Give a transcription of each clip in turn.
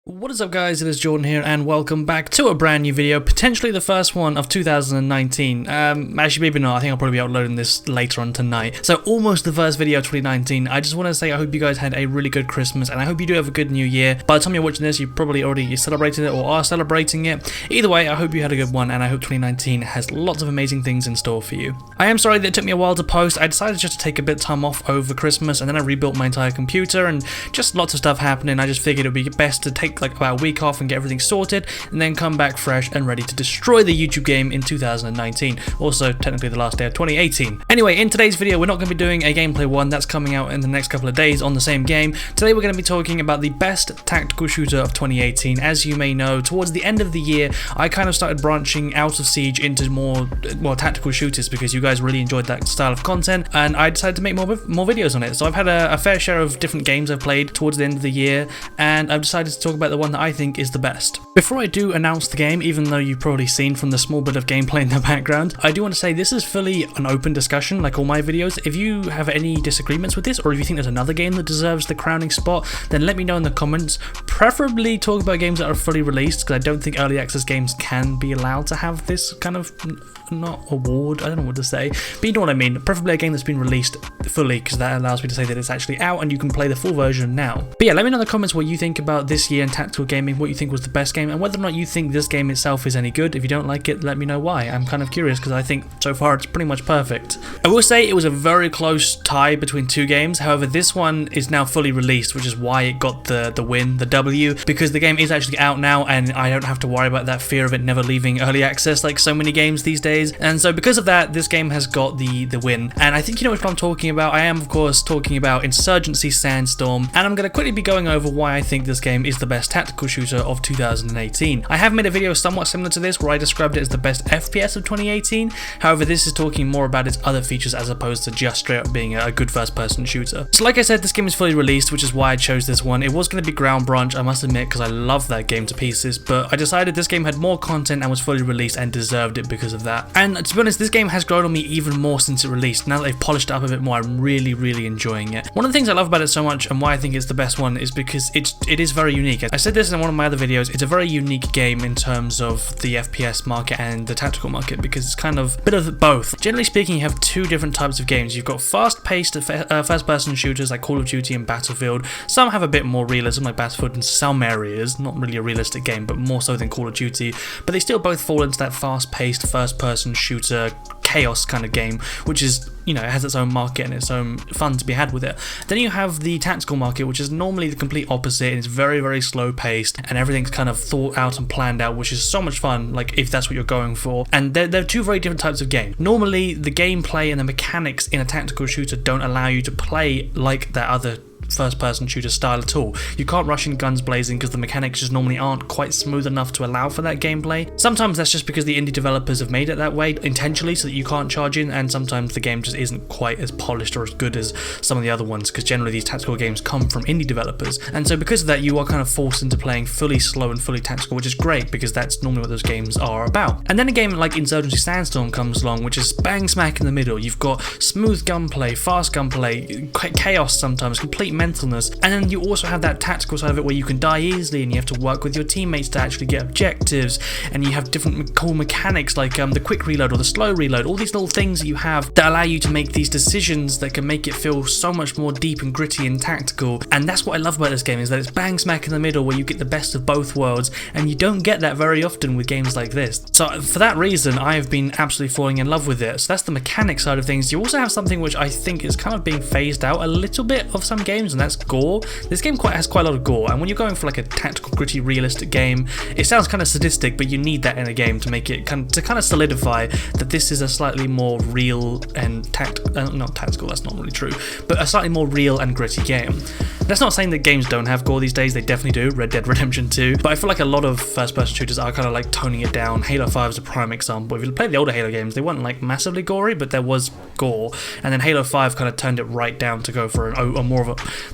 What is up guys, it is Jordan here and welcome back to a brand new video, potentially the first one of 2019. Actually maybe not, I think I'll probably be uploading this later on tonight. So almost the first video of 2019. I just want to say I hope you guys had a really good Christmas and I hope you do have a good new year. By the time you're watching this, you probably already celebrated it or are celebrating it. Either way, I hope you had a good one and I hope 2019 has lots of amazing things in store for you. I am sorry that it took me a while to post. I decided just to take a bit of time off over Christmas and then I rebuilt my entire computer and just lots of stuff happening. I just figured it would be best to take like about a week off and get everything sorted and then come back fresh and ready to destroy the YouTube game in 2019. Also technically the last day of 2018. Anyway, in today's video we're not going to be doing a gameplay one that's coming out in the next couple of days on the same game. Today we're going to be talking about the best tactical shooter of 2018. As you may know, towards the end of the year I kind of started branching out of Siege into more tactical shooters because you guys really enjoyed that style of content and I decided to make more videos on it. So I've had a fair share of different games I've played towards the end of the year and I've decided to talk about the one that I think is the best. Before I do announce the game, even though you've probably seen from the small bit of gameplay in the background, I do want to say this is fully an open discussion like all my videos. If you have any disagreements with this or if you think there's another game that deserves the crowning spot, then let me know in the comments. Preferably talk about games that are fully released because I don't think early access games can be allowed to have this kind of not award, I don't know what to say, but you know what I mean. Preferably a game that's been released fully because that allows me to say that it's actually out and you can play the full version now. But yeah, let me know in the comments what you think about this year in tactical gaming, what you think was the best game and whether or not you think this game itself is any good. If you don't like it, let me know why. I'm kind of curious because I think so far it's pretty much perfect. I will say it was a very close tie between two games, however this one is now fully released, which is why it got the win, the W, because the game is actually out now and I don't have to worry about that fear of it never leaving early access like so many games these days. And so because of that, this game has got the win. And I think you know what I'm talking about. I am of course talking about Insurgency Sandstorm, and I'm going to quickly be going over why I think this game is the best tactical shooter of 2018. I have made a video somewhat similar to this where I described it as the best FPS of 2018. However, this is talking more about its other features as opposed to just straight up being a good first person shooter. So like I said, this game is fully released, which is why I chose this one. It was going to be Ground Branch, I must admit, because I love that game to pieces, but I decided this game had more content and was fully released and deserved it because of that. And to be honest, this game has grown on me even more since it released. Now that they've polished it up a bit more, I'm really enjoying it. One of the things I love about it so much and why I think it's the best one is because it is very unique. I said this in one of my other videos, it's a very unique game in terms of the FPS market and the tactical market because it's kind of a bit of both. Generally speaking, you have two different types of games. You've got fast-paced first-person shooters like Call of Duty and Battlefield. Some have a bit more realism like Battlefield in some areas, not really a realistic game, but more so than Call of Duty. But they still both fall into that fast-paced first-person shooter chaos kind of game, which is, you know, it has its own market and its own fun to be had with it. Then you have the tactical market, which is normally the complete opposite, and it's very slow paced and everything's kind of thought out and planned out, which is so much fun, like if that's what you're going for. And they're two very different types of game. Normally the gameplay and the mechanics in a tactical shooter don't allow you to play like that other first-person shooter style at all. You can't rush in guns blazing because the mechanics just normally aren't quite smooth enough to allow for that gameplay. Sometimes that's just because the indie developers have made it that way intentionally so that you can't charge in, and sometimes the game just isn't quite as polished or as good as some of the other ones because generally these tactical games come from indie developers. And so because of that, you are kind of forced into playing fully slow and fully tactical, which is great because that's normally what those games are about. And then a game like Insurgency Sandstorm comes along, which is bang smack in the middle. You've got smooth gunplay, fast gunplay, chaos sometimes, complete mentalness, and then you also have that tactical side of it where you can die easily and you have to work with your teammates to actually get objectives, and you have different cool mechanics like the quick reload or the slow reload, all these little things that you have that allow you to make these decisions that can make it feel so much more deep and gritty and tactical. And that's what I love about this game, is that it's bang smack in the middle where you get the best of both worlds, and you don't get that very often with games like this. So for that reason, I have been absolutely falling in love with it. So that's the mechanic side of things. You also have something which I think is kind of being phased out a little bit of some games, and that's gore. This game has quite a lot of gore, and when you're going for like a tactical, gritty, realistic game, it sounds kind of sadistic, but you need that in a game to make it kind of solidify that this is a slightly more real and not tactical, that's not really true, but a slightly more real and gritty game. That's not saying that games don't have gore these days, they definitely do, Red Dead Redemption 2, but I feel like a lot of first-person shooters are kind of like toning it down. Halo 5 is a prime example. If you play the older Halo games, they weren't like massively gory, but there was gore, and then Halo 5 kind of turned it right down to go for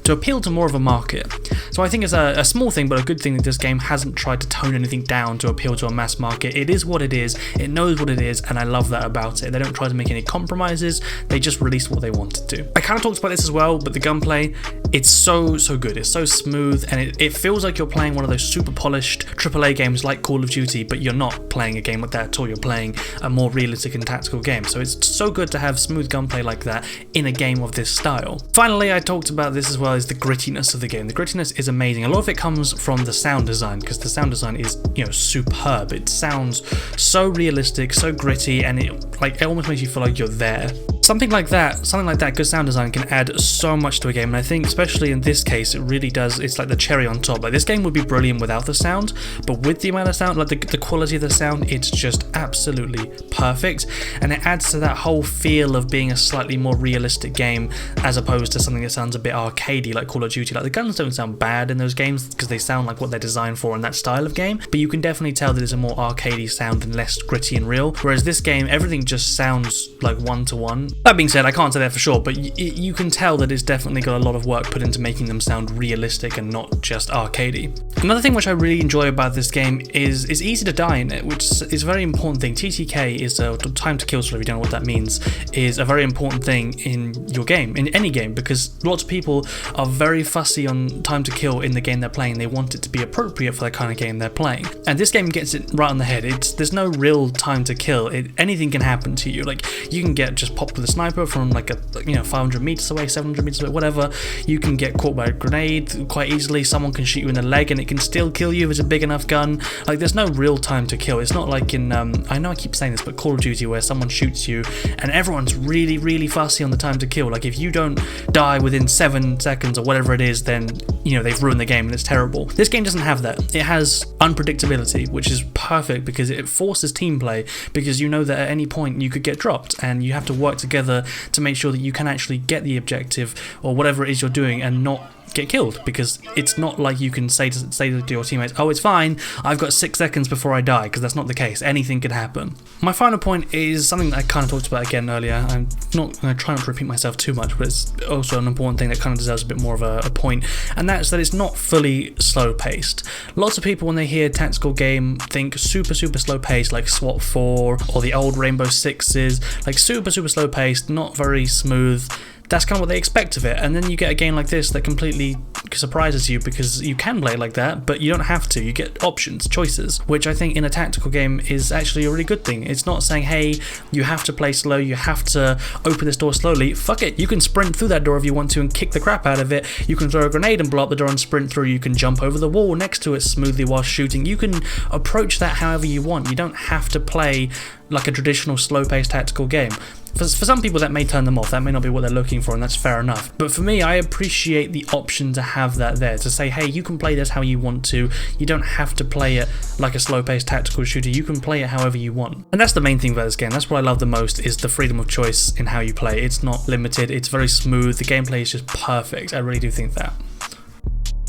to appeal to more of a market. So I think it's a small thing, but a good thing that this game hasn't tried to tone anything down to appeal to a mass market. It is what it is, it knows what it is, and I love that about it. They don't try to make any compromises, they just release what they wanted to. I kind of talked about this as well, but the gunplay, it's so so good. It's so smooth, and it feels like you're playing one of those super polished AAA games like Call of Duty, but you're not playing a game like that at all. You're playing a more realistic and tactical game. So it's so good to have smooth gunplay like that in a game of this style. Finally, I talked about this as well, is the grittiness of the game. The grittiness is amazing. A lot of it comes from the sound design, because the sound design is, you know, superb. It sounds so realistic, so gritty, and it almost makes you feel like you're there. Something like that, good sound design can add so much to a game, and I think especially in this case, it really does. It's like the cherry on top. Like, this game would be brilliant without the sound, but with the amount of sound, like the quality of the sound, it's just absolutely perfect, and it adds to that whole feel of being a slightly more realistic game as opposed to something that sounds a bit arcadey like Call of Duty. Like, the guns don't sound bad in those games because they sound like what they're designed for in that style of game, but you can definitely tell that it's a more arcadey sound and less gritty and real, whereas this game, everything just sounds like one-to-one. That being said, I can't say that for sure, but you can tell that it's definitely got a lot of work put into making them sound realistic and not just arcadey. Another thing which I really enjoy about this game is it's easy to die in it, which is a very important thing. TTK is time to kill, so if you don't know what that means, is a very important thing in your game, in any game, because lots of people are very fussy on time to kill in the game they're playing. They want it to be appropriate for the kind of game they're playing, and this game gets it right on the head. There's no real time to kill. Anything can happen to you. Like, you can get just popped with a sniper from like 500 meters away, 700 meters away, whatever. You can get caught by a grenade quite easily. Someone can shoot you in the leg and it can still kill you if it's a big enough gun. Like, there's no real time to kill. It's not like in I know I keep saying this, but Call of Duty, where someone shoots you and everyone's really fussy on the time to kill. Like, if you don't die within 7 seconds or whatever it is, then, you know, they've ruined the game and it's terrible. This game doesn't have that. It has unpredictability, which is perfect because it forces team play, because you know that at any point you could get dropped and you have to work together to make sure that you can actually get the objective or whatever it is you're doing and not get killed, because it's not like you can say to your teammates, oh, it's fine, I've got 6 seconds before I die, because that's not the case. Anything could happen. My final point is something that I kind of talked about again earlier. I'm not going to try not to repeat myself too much, but it's also an important thing that kind of deserves a bit more of a point, and that's that it's not fully slow paced. Lots of people, when they hear tactical game, think super slow paced, like SWAT 4 or the old Rainbow Sixes, like super slow paced, not very smooth. That's kind of what they expect of it, and then you get a game like this that completely surprises you, because you can play it like that, but you don't have to. You get options, choices, which I think in a tactical game is actually a really good thing. It's not saying, hey, you have to play slow, you have to open this door slowly. Fuck it, you can sprint through that door if you want to and kick the crap out of it. You can throw a grenade and blow up the door and sprint through. You can jump over the wall next to it smoothly while shooting. You can approach that however you want. You don't have to play like a traditional slow-paced tactical game. For some people that may turn them off, that may not be what they're looking for, and that's fair enough. But for me, I appreciate the option to have that there, to say, hey, you can play this how you want to. You don't have to play it like a slow-paced tactical shooter. You can play it however you want. And that's the main thing about this game. That's what I love the most, is the freedom of choice in how you play. It's not limited, it's very smooth, the gameplay is just perfect. I really do think that.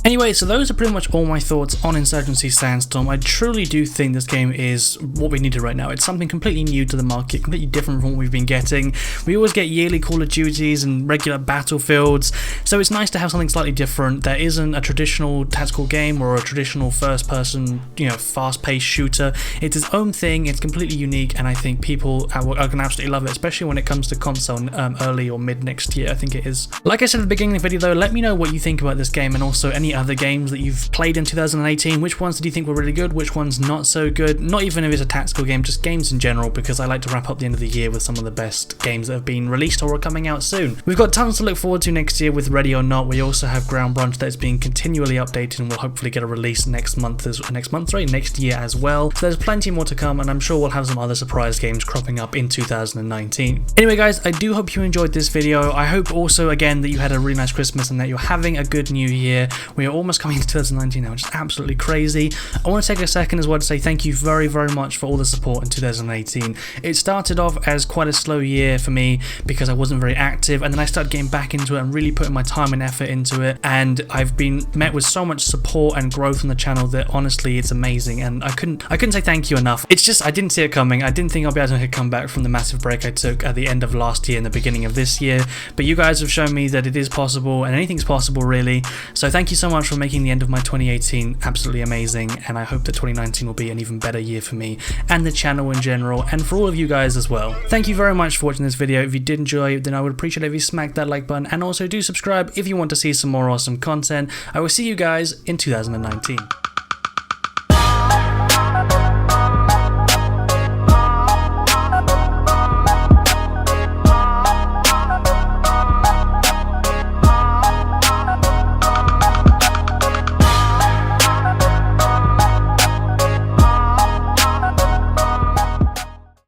Anyway, so those are pretty much all my thoughts on Insurgency Sandstorm. I truly do think this game is what we needed right now. It's something completely new to the market, completely different from what we've been getting. We always get yearly Call of Duties and regular Battlefields, so it's nice to have something slightly different that isn't a traditional tactical game or a traditional first-person, fast-paced shooter. It's its own thing, it's completely unique, and I think people are going to absolutely love it, especially when it comes to console early or mid next year, I think it is. Like I said at the beginning of the video though, let me know what you think about this game, and also any other games that you've played in 2018. Which ones did you think were really good? Which ones not so good? Not even if it's a tactical game, just games in general, because I like to wrap up the end of the year with some of the best games that have been released or are coming out soon. We've got tons to look forward to next year with Ready or Not. We also have Ground Brunch that is being continually updated and will hopefully get a release next year as well. So there's plenty more to come, and I'm sure we'll have some other surprise games cropping up in 2019. Anyway guys, I do hope you enjoyed this video. I hope also again that you had a really nice Christmas and that you're having a good new year. We are almost coming into 2019 now, which is absolutely crazy. I want to take a second as well to say thank you very much for all the support in 2018. It started off as quite a slow year for me because I wasn't very active, and then I started getting back into it and really putting my time and effort into it, and I've been met with so much support and growth on the channel that honestly it's amazing, and I couldn't say thank you enough. It's just I didn't see it coming. I didn't think I'll be able to come back from the massive break I took at the end of last year and the beginning of this year, but you guys have shown me that it is possible, and anything's possible really. So thank you so so much for making the end of my 2018 absolutely amazing, and I hope that 2019 will be an even better year for me and the channel in general, and for all of you guys as well. Thank you very much for watching this video. If you did enjoy it, then I would appreciate it if you smack that like button, and also do subscribe if you want to see some more awesome content. I will see you guys in 2019.